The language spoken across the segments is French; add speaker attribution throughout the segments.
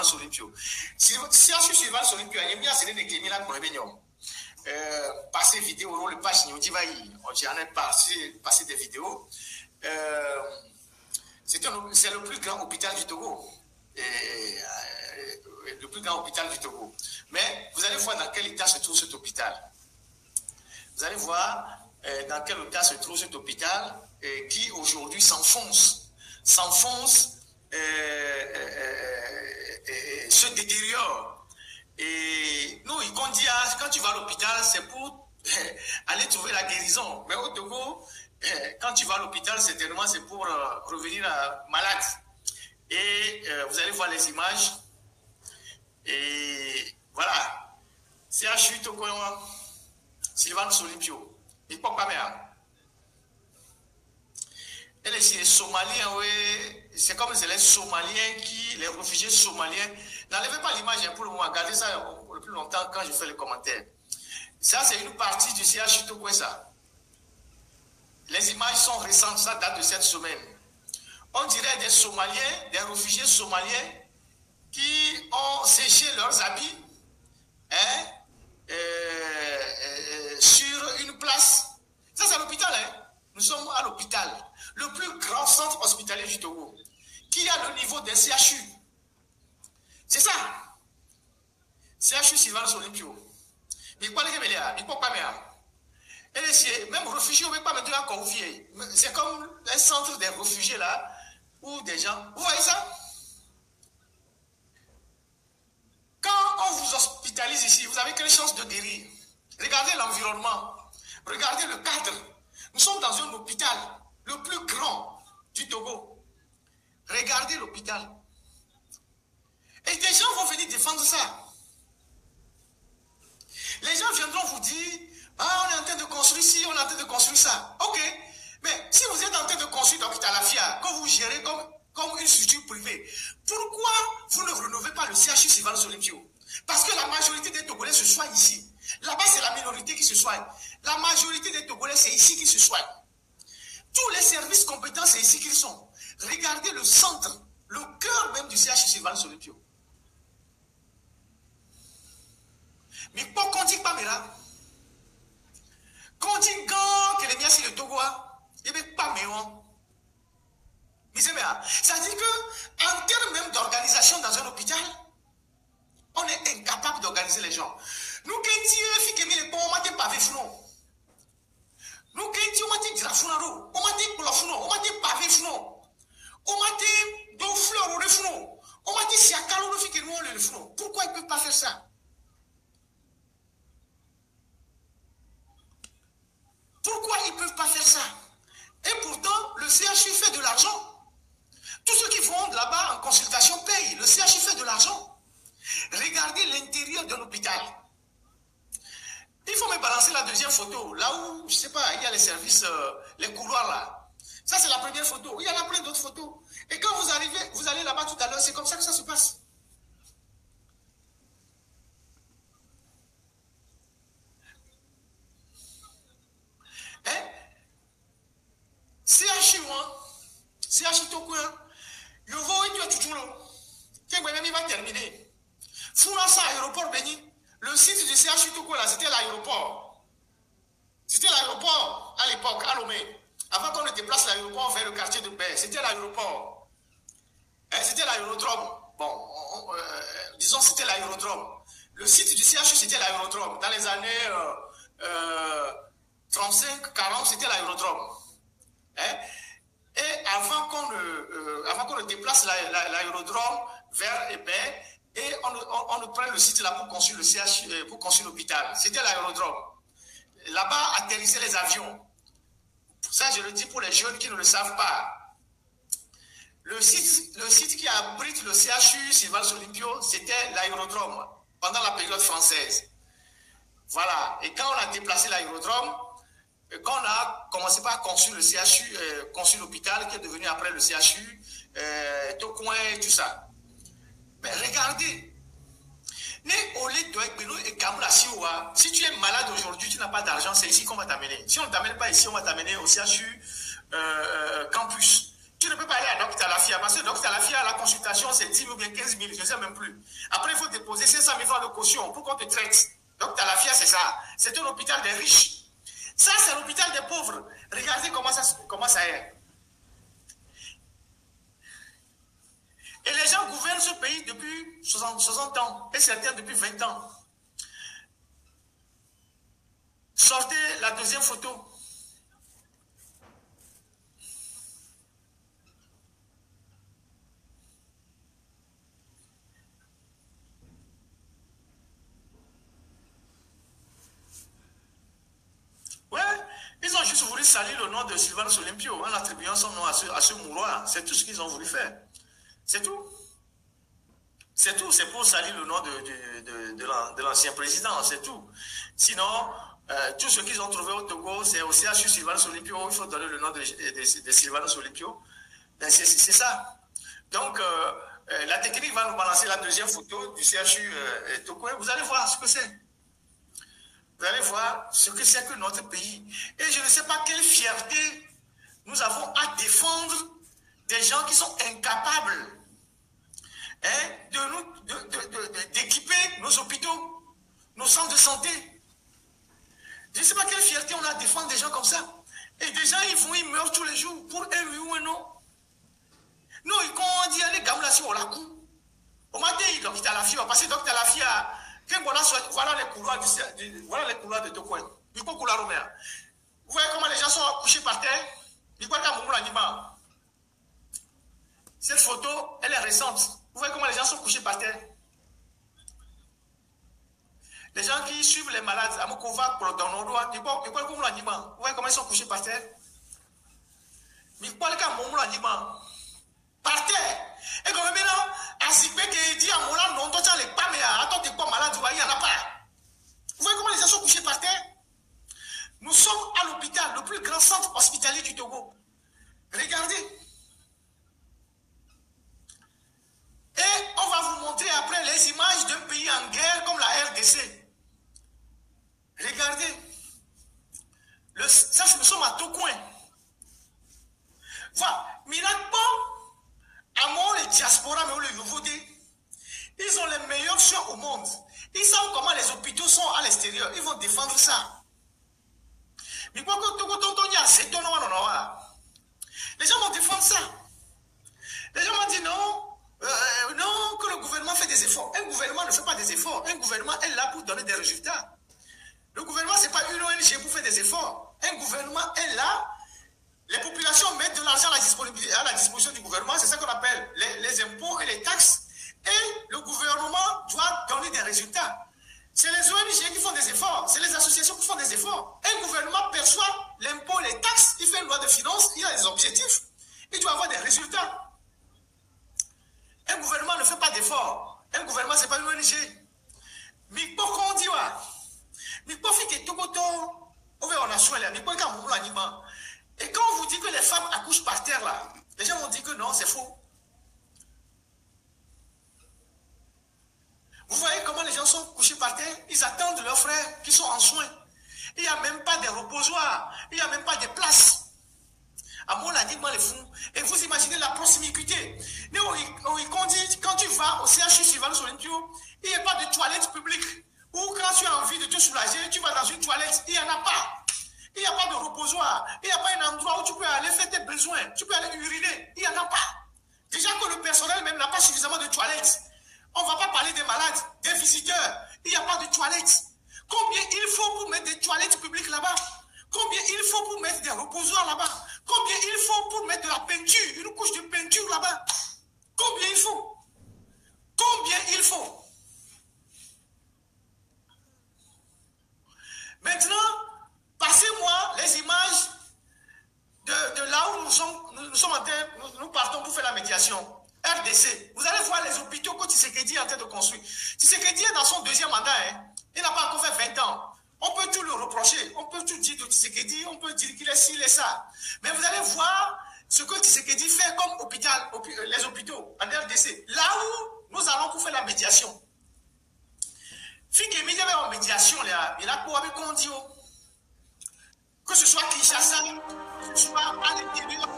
Speaker 1: Sylvanus Olympio. CHU Sylvanus Olympio, il y a des gens qui ont passé vidéo, le page j'en ai passé des vidéos. C'est le plus grand hôpital du Togo. Le plus grand hôpital du Togo. Mais vous allez voir dans quel état se trouve cet hôpital. Vous allez voir dans quel état se trouve cet hôpital qui aujourd'hui s'enfonce, se détériore. Et nous, on dit, quand tu vas à l'hôpital, c'est pour aller trouver la guérison. Mais au Togo, quand tu vas à l'hôpital, certainement, c'est pour revenir malade. Et vous allez voir les images. Et voilà. CHU Togo, Sylvanus Olympio. Il ne peut pas bien. Et les Somaliens, oui, c'est comme les Somaliens les réfugiés somaliens. N'enlevez pas l'image pour le moment, gardez ça le plus longtemps quand je fais les commentaires. Ça, c'est une partie du CHU Togo, ça. Les images sont récentes, ça date de cette semaine. On dirait des Somaliens, des réfugiés somaliens qui ont séché leurs habits sur une place. Ça, c'est l'hôpital. Nous sommes à l'hôpital, le plus grand centre hospitalier du Togo, qui a le niveau d'un CHU. C'est ça. CHU Sylvanus Olympio. Mais quoi, les gars, il ne peut pas bien. Et même réfugiés, on ne peut pas mettre à confier. C'est comme un centre des réfugiés là, où des gens. Vous voyez ça? Quand on vous hospitalise ici, vous avez quelle chance de guérir? Regardez l'environnement, regardez le cadre. Nous sommes dans un hôpital, le plus grand du Togo. Regardez l'hôpital. Et des gens vont venir défendre ça. Les gens viendront vous dire, ah, on est en train de construire ci, on est en train de construire ça. Ok, mais si vous êtes en train de construire l'hôpital Afia, que vous gérez comme une structure privée, pourquoi vous ne rénovez pas le CHU Sylvanus Olympio? Parce que la majorité des Togolais se soignent ici. Là-bas, c'est la minorité qui se soigne. La majorité des Togolais, c'est ici qu'ils se soignent. Tous les services compétents, c'est ici qu'ils sont. Regardez le centre, le cœur même du CHU Sylvanus Olympio. Mais pour qu'on dit pas, qu'on dit que les miens, c'est le Togo, il n'y a pas méon. Mais c'est bien. Ça dit que, en termes même d'organisation dans un hôpital, on est incapable d'organiser les gens. Nous, quand on dit on m'a dit pavé founon. Nous, quand on m'a dit grafounaro, on m'a dit polofuno, on m'a dit pavé founon. On m'a dit deux fleurs au refounon. On m'a dit si à calou le fait nous le founon. Pourquoi ils ne peuvent pas faire ça? Pourquoi ils ne peuvent pas faire ça? Et pourtant, le CHU fait de l'argent. Tous ceux qui vont là-bas en consultation payent. Le CHU fait de l'argent. Regardez l'intérieur de l'hôpital. Il faut me balancer la deuxième photo. Là où, je ne sais pas, il y a les services, les couloirs là. Ça, c'est la première photo. Il y en a plein d'autres photos. Et quand vous arrivez, vous allez là-bas tout à l'heure, c'est comme ça que ça se passe. CHU, CHU Togo, je vois où tu es toujours. Tiens, il va terminer. Fourassa, aéroport Béni. Le site du CHU Togo, là, c'était l'aéroport. C'était l'aéroport à l'époque, à Lomé. Avant qu'on ne déplace l'aéroport vers le quartier de Baie, c'était l'aéroport. C'était l'aérodrome. Bon, disons c'était l'aérodrome. Le site du CHU, c'était l'aérodrome. Dans les années 35-40, c'était l'aérodrome. Et avant qu'on ne déplace l'aérodrome vers Baie, et on ne prend le site là pour construire le CHU, pour construire l'hôpital. C'était l'aérodrome. Là-bas, atterrissaient les avions. Ça, je le dis pour les jeunes qui ne le savent pas. Le site qui abrite le CHU Sylvanus Olympio, c'était l'aérodrome pendant la période française. Voilà. Et quand on a déplacé l'aérodrome, quand on a commencé par construire le CHU, construire l'hôpital qui est devenu après le CHU, Tocoin et tout ça. Mais regardez, si tu es malade aujourd'hui, tu n'as pas d'argent, c'est ici qu'on va t'amener. Si on ne t'amène pas ici, on va t'amener au CHU campus. Tu ne peux pas aller à Dr Talafia, parce que Dr Talafia, la consultation, c'est 10 000 ou bien 15 000, je ne sais même plus. Après, il faut déposer 500 000 francs de caution pour qu'on te traite. Dr Talafia, c'est ça. C'est un hôpital des riches. Ça, c'est l'hôpital des pauvres. Regardez comment ça est. Et les gens gouvernent ce pays depuis 60 ans, et certains depuis 20 ans. Sortez la deuxième photo. Ouais, ils ont juste voulu salir le nom de Sylvanus Olympio en attribuant son nom à ce mouroir. C'est tout ce qu'ils ont voulu faire. C'est tout. C'est tout. C'est pour salir le nom de l'ancien président. C'est tout. Sinon, tout ce qu'ils ont trouvé au Togo, c'est au CHU Sylvanus Olympio. Il faut donner le nom de Sylvanus Olympio. C'est ça. Donc, la technique va nous balancer la deuxième photo du CHU Togo. Vous allez voir ce que c'est. Vous allez voir ce que c'est que notre pays. Et je ne sais pas quelle fierté nous avons à défendre des gens qui sont incapables d'équiper nos hôpitaux, nos centres de santé. Je ne sais pas quelle fierté on a à défendre des gens comme ça. Et des gens, ils meurent tous les jours pour un oui ou un non. Non, quand on dit les gamins là, on la coup. On m'a dit, donc, il a la fille, parce que donc, il a la fille à. Voilà les couloirs de Tokoé. Vous voyez comment les gens sont couchés par terre. Cette photo, elle est récente. Vous voyez comment les gens sont couchés par terre. Les gens qui suivent les malades, vous voyez comment ils sont couchés par terre. Par terre. Et comme maintenant, à Zipé qui dit à mon âme, non, toi, tu n'es pas, mais attends, tu n'es pas malade, il n'y en a pas. Vous voyez comment les gens sont couchés par terre? Nous sommes à l'hôpital, le plus grand centre hospitalier du Togo. Regardez. Et on va vous montrer après les images d'un pays en guerre comme la RDC. Regardez. Ça, nous sommes à Tokoin. Voilà. Miracle. Amour les diaspora, mais le Yovodé, ils ont les meilleurs soins au monde. Ils savent comment les hôpitaux sont à l'extérieur. Ils vont défendre ça. Mais quoi les gens vont défendre ça. Les gens vont dire non, non, que le gouvernement fait des efforts. Un gouvernement ne fait pas des efforts. Un gouvernement est là pour donner des résultats. Le gouvernement, ce n'est pas une ONG pour faire des efforts. Un gouvernement est là. Les populations mettent de l'argent à la disposition du gouvernement, c'est ça qu'on appelle les impôts et les taxes. Et le gouvernement doit donner des résultats. C'est les ONG qui font des efforts, c'est les associations qui font des efforts. Un gouvernement perçoit l'impôt, les taxes, il fait une loi de finances, il a des objectifs, il doit avoir des résultats. Un gouvernement ne fait pas d'efforts. Un gouvernement, ce n'est pas une ONG. Mais pourquoi on dit mais pourquoi on fait que tout le temps, on a soin là, mais pourquoi on a l'animant? Et quand on vous dit que les femmes accouchent par terre là, les gens vont dire que non, c'est faux. Vous voyez comment les gens sont couchés par terre? Ils attendent leurs frères qui sont en soins. Il n'y a même pas de reposoirs, il n'y a même pas de place. À mon avis, les fous. Et vous imaginez la proximité. Quand tu vas au CHU Sylvanus Olympio, il n'y a pas de toilette publique. Ou quand tu as envie de te soulager, tu vas dans une toilette, il n'y en a pas. Il n'y a pas de reposoir. Il n'y a pas un endroit où tu peux aller faire tes besoins. Tu peux aller uriner. Il n'y en a pas. Déjà que le personnel même n'a pas suffisamment de toilettes. On ne va pas parler des malades, des visiteurs. Il n'y a pas de toilettes. Combien il faut pour mettre des toilettes publiques là-bas? Combien il faut pour mettre des reposoirs là-bas? Combien il faut pour mettre de la peinture, une couche de peinture là-bas? Combien il faut? Combien il faut? Maintenant, passez-moi les images de là où nous partons pour faire la médiation. RDC. Vous allez voir les hôpitaux que Tshisekedi est en train de construire. Tshisekedi est dans son deuxième mandat. Il n'a pas encore fait 20 ans. On peut tout le reprocher. On peut tout dire de Tshisekedi. On peut dire qu'il est ci, il est ça. Mais vous allez voir ce que Tshisekedi fait comme hôpital, les hôpitaux en RDC. Là où nous allons pour faire la médiation. Fikemi, il y avait en médiation, il a quoi avec Kondio? Que ce soit Kinshasa, que ce soit à l'intérieur.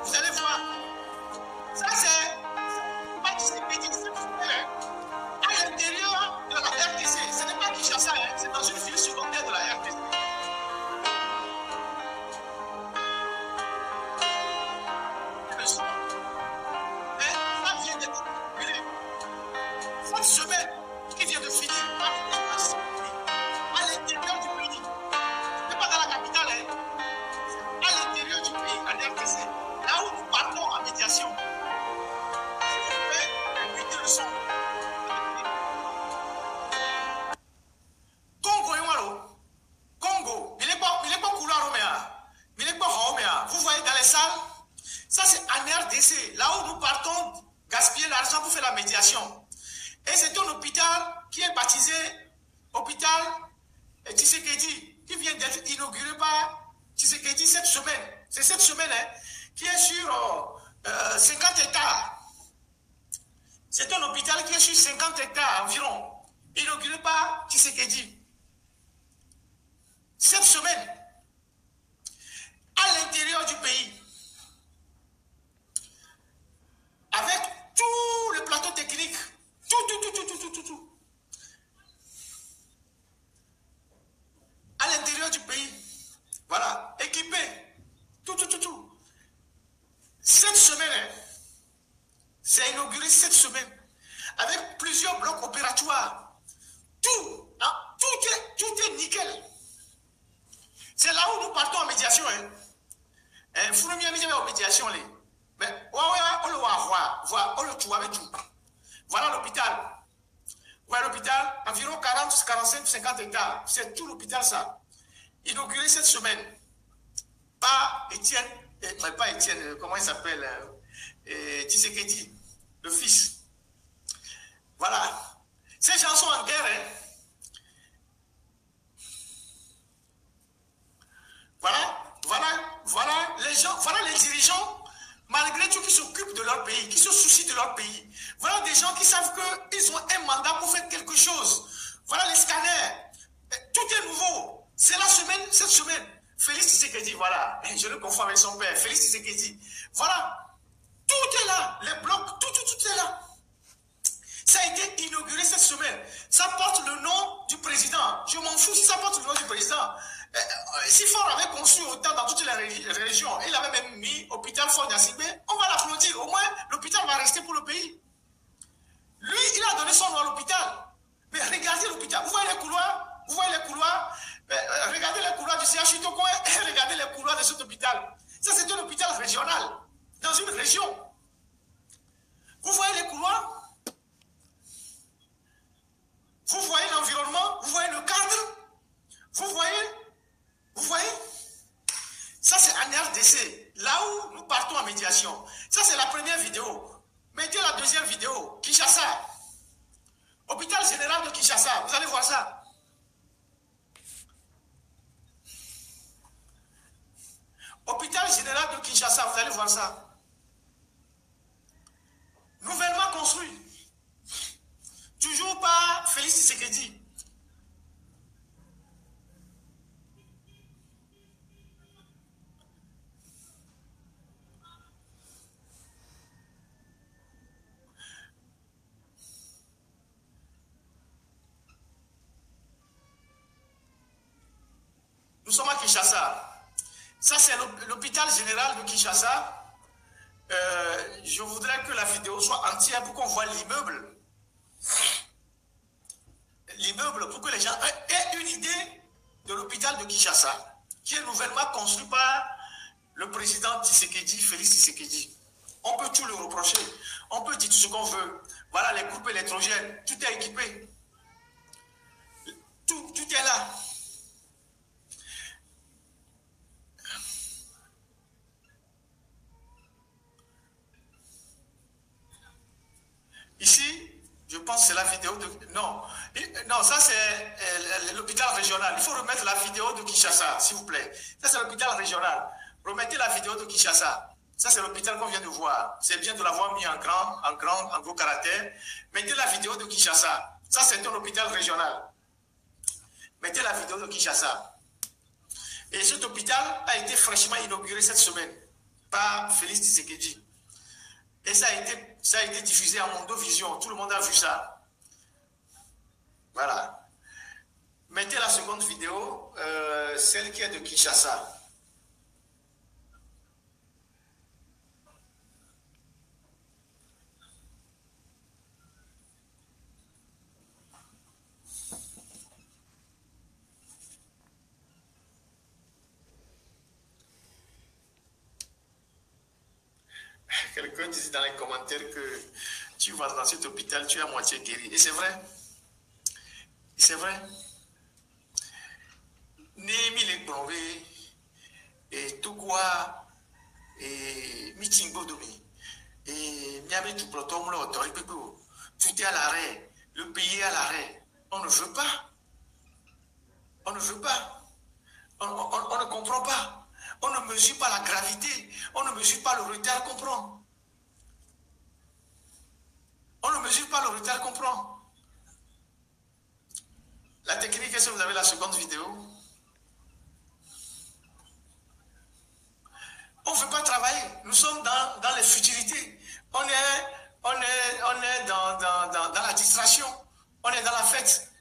Speaker 1: Vous allez voir. Ça, c'est pas qui c'est petit, c'est à l'intérieur de la RTC. Ce n'est pas Kinshasa, hein, c'est dans une ville secondaire de la RTC. Le son. Mais ça vient d'être brûlé. Cette semaine qui vient de finir, à l'intérieur du pays, ce n'est pas dans la capitale, hein, à l'intérieur du pays, à l'RTC, là où nous partons en médiation. Le son. Congo et Walo. Congo. Il est pas couloir il est pas Romea. Vous voyez dans les salles, ça c'est en RDC, là où nous partons gaspiller l'argent pour faire la médiation. Et c'est un hôpital qui est baptisé hôpital Tshisekedi, qui vient d'être inauguré par Tshisekedi cette semaine. C'est cette semaine hein, qui est sur 50 hectares. C'est un hôpital qui est sur 50 hectares environ, inauguré par Tshisekedi. Cette semaine, à l'intérieur du pays, avec tout le plateau technique, tout. À l'intérieur du pays, voilà, équipé, tout. Cette semaine, c'est inauguré cette semaine, avec plusieurs blocs opératoires. Tout est nickel. C'est là où nous partons en médiation. Il faut nous mettre en médiation. Mais, voilà l'hôpital. Voilà l'hôpital, environ 40, 45, 50 hectares. C'est tout l'hôpital, ça. Inauguré cette semaine par Étienne, pas Étienne, comment il s'appelle Tshisekedi, le fils. Voilà. Ces gens sont en guerre. Hein. Voilà les gens, voilà les dirigeants, malgré tout, qui s'occupent de leur pays, qui se soucient de leur pays. Voilà des gens qui savent qu'ils ont un mandat pour faire quelque chose. Voilà les scanners. Tout est nouveau. C'est la semaine, cette semaine. Félix Tshisekedi, voilà. Je le confonds avec son père. Félix Tshisekedi. Voilà. Tout est là. Les blocs, tout est là. Ça a été inauguré cette semaine. Ça porte le nom du président. Je m'en fous si ça porte le nom du président. Si Ford avait conçu autant dans toutes les régions, il avait même mis hôpital Ford Yassibé, on va l'applaudir. Au moins, l'hôpital va rester pour le pays. Lui, il a donné son nom à l'hôpital. Mais regardez l'hôpital. Vous voyez les couloirs? Regardez les couloirs du CHU Toko et regardez les couloirs de cet hôpital. Ça, c'est un hôpital régional, dans une région. Vous voyez les couloirs? Vous voyez l'environnement? Vous voyez le cadre? Vous voyez? Ça, c'est en RDC, là où nous partons en médiation. Ça, c'est la première vidéo. Mettez la deuxième vidéo. Kinshasa. Hôpital général de Kinshasa. Vous allez voir ça. Hôpital général de Kinshasa. Vous allez voir ça. Nouvellement construit. Toujours par Félix Tshisekedi. Nous sommes à Kinshasa. Ça, c'est l'hôpital général de Kinshasa. Je voudrais que la vidéo soit entière pour qu'on voit l'immeuble. L'immeuble, pour que les gens aient une idée de l'hôpital de Kinshasa, qui est nouvellement construit par le président Tshisekedi, Félix Tshisekedi. On peut tout le reprocher. On peut dire tout ce qu'on veut. Voilà les groupes électrogènes. Tout est équipé. Tout est là. Ici, je pense que c'est la vidéo de... Non, ça c'est l'hôpital régional. Il faut remettre la vidéo de Kinshasa, s'il vous plaît. Ça c'est l'hôpital régional. Remettez la vidéo de Kinshasa. Ça c'est l'hôpital qu'on vient de voir. C'est bien de l'avoir mis en gros caractère. Mettez la vidéo de Kinshasa. Ça c'est un hôpital régional. Mettez la vidéo de Kinshasa. Et cet hôpital a été fraîchement inauguré cette semaine. par Félix Tshisekedi. Et ça a été diffusé à Mondovision. Tout le monde a vu ça. Voilà. Mettez la seconde vidéo, celle qui est de Kinshasa. Quelqu'un disait dans les commentaires que tu vas dans cet hôpital, tu es à moitié guéri. Et c'est vrai. C'est vrai. Némi les brevets et tout quoi et Michingo Domi et Miami tout protom tout est à l'arrêt. Le pays est à l'arrêt. On ne veut pas. On ne veut pas. On ne comprend pas. On ne mesure pas la gravité. On ne mesure pas le retard qu'on prend. On ne mesure pas le retard qu'on prend. La technique, est-ce que vous avez la seconde vidéo? On ne veut pas travailler. Nous sommes dans les futilités. On est dans la distraction. On est dans la fête.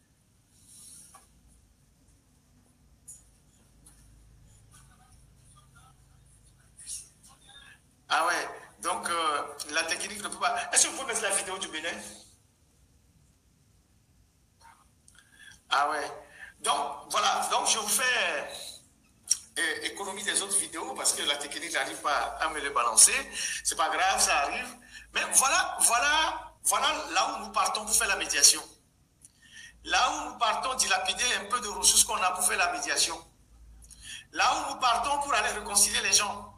Speaker 1: Ah ouais, donc la technique ne peut pas... Est-ce que vous pouvez mettre la vidéo du Bénin? Ah ouais. Donc, voilà. Donc, je vous fais économie des autres vidéos parce que la technique n'arrive pas à me les balancer. C'est pas grave, ça arrive. Mais voilà là où nous partons pour faire la médiation. Là où nous partons dilapider un peu de ressources qu'on a pour faire la médiation. Là où nous partons pour aller réconcilier les gens.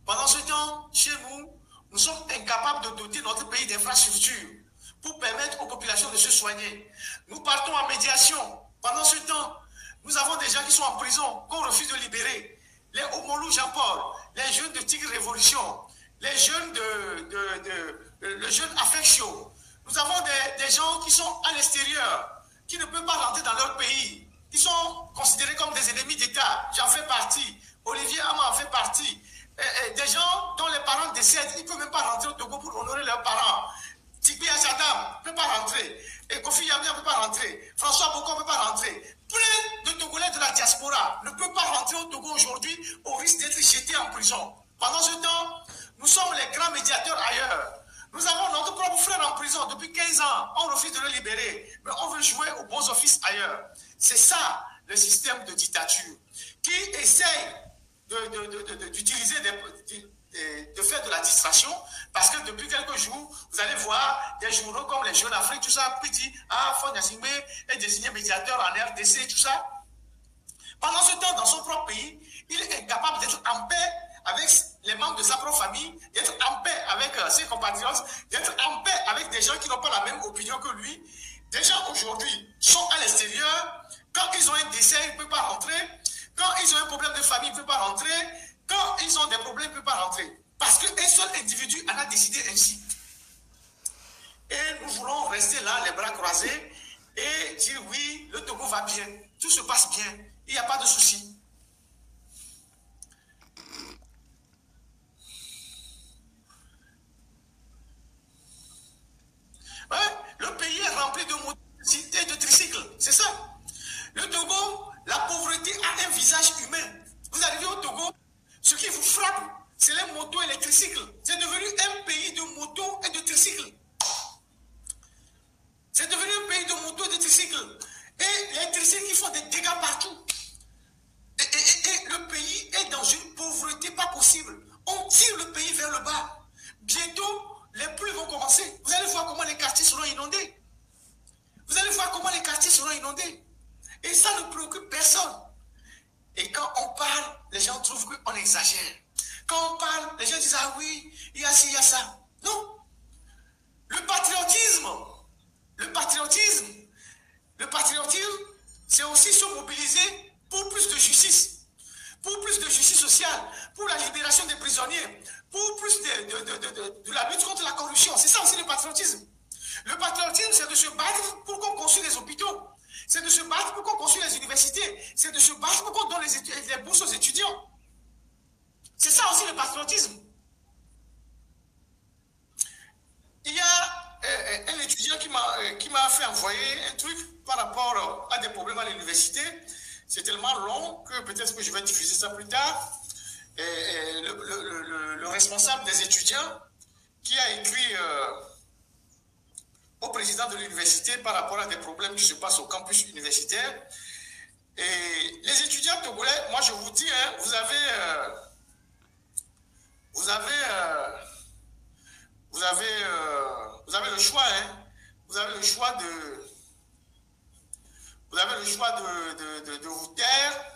Speaker 1: Pendant ce temps, chez nous, nous sommes incapables de doter notre pays d'infrastructures pour permettre aux populations de se soigner. Nous partons en médiation. Pendant ce temps, nous avons des gens qui sont en prison, qu'on refuse de libérer. Les Omolou Jean-Paul, les jeunes de Tigre Révolution, les jeunes le jeune Affection. Nous avons des gens qui sont à l'extérieur, qui ne peuvent pas rentrer dans leur pays, qui sont considérés comme des ennemis d'État. J'en fais partie. Olivier Ama en fait partie. Des gens dont les parents décèdent, ils ne peuvent même pas rentrer au Togo pour honorer leurs parents. Tigbi Achadam ne peut pas rentrer. Et Kofi Yamia ne peut pas rentrer. François Boko ne peut pas rentrer. Plein de Togolais de la diaspora ne peuvent pas rentrer au Togo aujourd'hui au risque d'être jetés en prison. Pendant ce temps, nous sommes les grands médiateurs ailleurs. Nous avons notre propre frère en prison depuis 15 ans. On refuse de le libérer. Mais on veut jouer aux bons offices ailleurs. C'est ça le système de dictature qui essaye d'utiliser de faire de la distraction, parce que depuis quelques jours, vous allez voir des journaux comme les Jeunes Afrique, tout ça, petit, Fon Yassimbe est désigné médiateur en RDC, tout ça. Pendant ce temps, dans son propre pays, il est incapable d'être en paix avec les membres de sa propre famille, d'être en paix avec ses compatriotes, d'être en paix avec des gens qui n'ont pas la même opinion que lui. Des gens aujourd'hui sont à l'extérieur, quand ils ont un décès, ils ne peuvent pas rentrer. Quand ils ont un problème de famille, ils ne peuvent pas rentrer. Quand ils ont des problèmes, ils ne peuvent pas rentrer. Parce qu'un seul individu en a décidé ainsi. Et nous voulons rester là, les bras croisés, et dire oui, le Togo va bien. Tout se passe bien. Il n'y a pas de souci. Ouais, le pays est rempli de motos et de tricycles. C'est ça. Le Togo, la pauvreté a un visage humain. Vous arrivez au Togo, ce qui vous frappe, c'est les motos et les tricycles. C'est devenu un pays de motos et de tricycles. C'est devenu un pays de motos et de tricycles. Et les tricycles qui font des dégâts partout. Et le pays est dans une pauvreté pas possible. On tire le pays vers le bas. Bientôt, les pluies vont commencer. Vous allez voir comment les quartiers seront inondés. Vous allez voir comment les quartiers seront inondés. Et ça ne préoccupe personne. Et quand on parle, les gens trouvent qu'on exagère. Quand on parle, les gens disent, ah oui, il y a ci, il y a ça. Non. Le patriotisme, c'est aussi se mobiliser pour plus de justice, sociale, pour la libération des prisonniers, pour plus de la lutte contre la corruption. C'est ça aussi le patriotisme. Le patriotisme, c'est de se battre pour qu'on construise les hôpitaux. C'est de se battre pour qu'on construise les universités. C'est de se battre pour qu'on donne les bourses aux étudiants. C'est ça aussi le patriotisme. Il y a un étudiant qui m'a fait envoyer un truc par rapport à des problèmes à l'université. C'est tellement long que peut-être que je vais diffuser ça plus tard. Le responsable des étudiants qui a écrit au président de l'université par rapport à des problèmes qui se passent au campus universitaire. Et les étudiants togolais, moi je vous dis, hein, vous avez le choix, hein. Vous avez le choix de vous taire